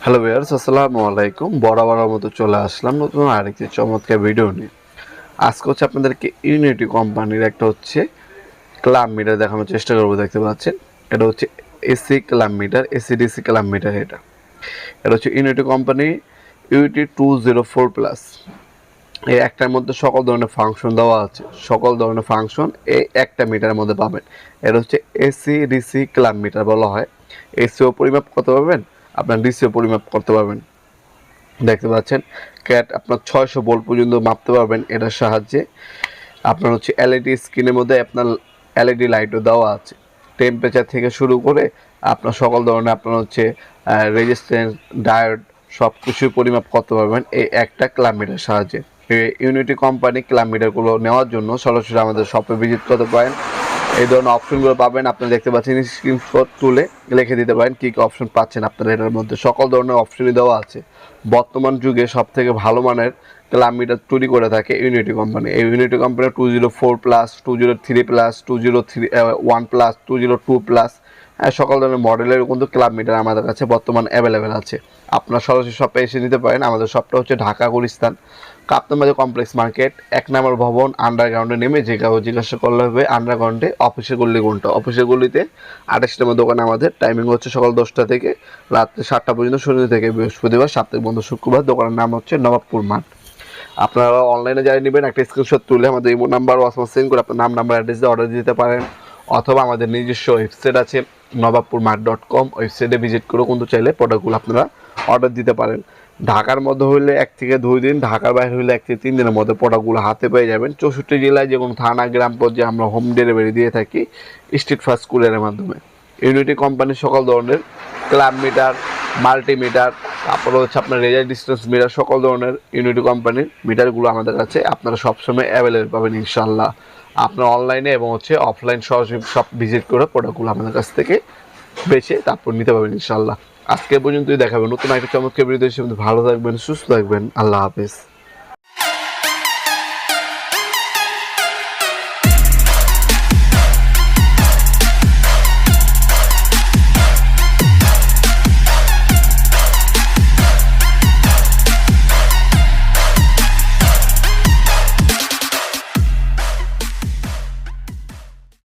Hello viewers, আসসালামু আলাইকুম। বরাবরের মতো চলে আসলাম নতুন আরেকটি চমৎকার ভিডিও নিয়ে। আজকে হচ্ছে আপনাদেরকে ইউনিটি কোম্পানির একটা হচ্ছে ক্লাব মিটার দেখানোর চেষ্টা করবো। দেখতে পাচ্ছেন, এটা হচ্ছে AC clamp meter, AC DC clamp meter. এটা হচ্ছে ইউনিটি কোম্পানি ইউটি 204+। এই একটার মধ্যে সকল ধরনের ফাংশন দেওয়া আছে, সকল ধরনের ফাংশন এই একটা মিটারের মধ্যে পাবেন। এটা হচ্ছে এসিডিসি ক্লাব মিটার বলা হয়। এসিও পরিমাপ করতে পারবেন, আপনার ডিসিও পরিমাপ করতে পারবেন। দেখতে পাচ্ছেন, ক্যাট আপনার 600 ভোল্ট পর্যন্ত মাপতে পারবেন এটার সাহায্যে। আপনার হচ্ছে এলইডি স্ক্রিনের মধ্যে আপনার এলইডি লাইটও দেওয়া আছে। টেম্পারেচার থেকে শুরু করে আপনার সকল ধরনের আপনার হচ্ছে রেজিস্ট্যান্স, ডায়োড সব কিছুই পরিমাপ করতে পারবেন এই একটা ক্লাব মিটারের সাহায্যে। ইউনিটি কোম্পানি ক্লাব মিটারগুলো নেওয়ার জন্য সরাসরি আমাদের শপে ভিজিট করতে পারেন। এই ধরনের অপশনগুলো পাবেন, আপনারা দেখতে পাচ্ছেন, স্ক্রিনশট তুলে লিখে দিতে পারেন কী কী অপশন পাচ্ছেন। আপনারা এটার মধ্যে সকল ধরনের অপশনই দেওয়া আছে। বর্তমান যুগে সব থেকে ভালো মানের ক্লাব মিটার তৈরি করে থাকে ইউনিটি কোম্পানি। এই ইউনিটি কোম্পানির 204+, 203+, 201+, 202+, সকল ধরনের মডেলের কিন্তু ক্লাব মিটার আমাদের কাছে বর্তমান অ্যাভেলেবেল আছে। আপনার সরাসরি শপে এসে নিতে পারেন। আমাদের শপটা হচ্ছে ঢাকা গুলিস্তান কাপ্তানবাজার কমপ্লেক্স মার্কেট, 1 নম্বর ভবন, আন্ডারগ্রাউন্ডে নেমে যে কাউ জিজ্ঞাসা করলে হবে আন্ডারগ্রাউন্ডে অফিসের গল্লি কোনটা। অফিসের গলিতে 28 নম্বর দোকানে আমাদের টাইমিং হচ্ছে সকাল 10টা থেকে রাত্রে 7টা পর্যন্ত, শনি থেকে বৃহস্পতিবার, সাপ্তাহিক বন্ধ শুক্রবার। দোকানের নাম হচ্ছে নবাবপুর মাঠ। আপনারা অনলাইনে যারা নেবেন একটা স্ক্রিনশট তুলে আমাদের ইমো নাম্বার ওয়াটসঅ্যাপ সেন্ড করে আপনার নাম, নাম্বার, অ্যাড্রেস দিয়ে অর্ডার দিতে পারেন। অথবা আমাদের নিজস্ব ওয়েবসাইট আছে নবাবপুরমাঠ.com, ওয়েবসাইটে ভিজিট করেও কিন্তু চাইলে প্রোডাক্টগুলো আপনারা অর্ডার দিতে পারেন। ঢাকার মধ্যে হইলে 1 থেকে 2 দিন, ঢাকার বাইরে হইলে 1 থেকে 3 দিনের মধ্যে প্রোডাক্টগুলো হাতে পেয়ে যাবেন। 64 জেলায় যে কোনো থানা, গ্রাম পর্যায়ে আমরা হোম ডেলিভারি দিয়ে থাকি স্ট্রিট ফাস্ট কুরিয়ারের মাধ্যমে। ইউনিটি কোম্পানির সকল ধরনের ক্লাব মিটার, মাল্টিমিটার, তারপরে হচ্ছে আপনার রেজাল্ট ডিস্টেন্স মিটার, সকল ধরনের ইউনিটি কোম্পানির মিটারগুলো আমাদের কাছে আপনারা সবসময় অ্যাভেলেবেল পাবেন ইনশাল্লাহ। আপনার অনলাইনে এবং হচ্ছে অফলাইন সরাসরি সব ভিজিট করে প্রোডাক্টগুলো আমাদের কাছ থেকে বেছে তারপর নিতে পারবেন ইনশাল্লাহ। আজকে পর্যন্তই দেখাবেন নতুন একটা চমৎকার ভিডিও। ভালো থাকবেন, সুস্থ থাকবেন, আল্লাহ হাফেজ।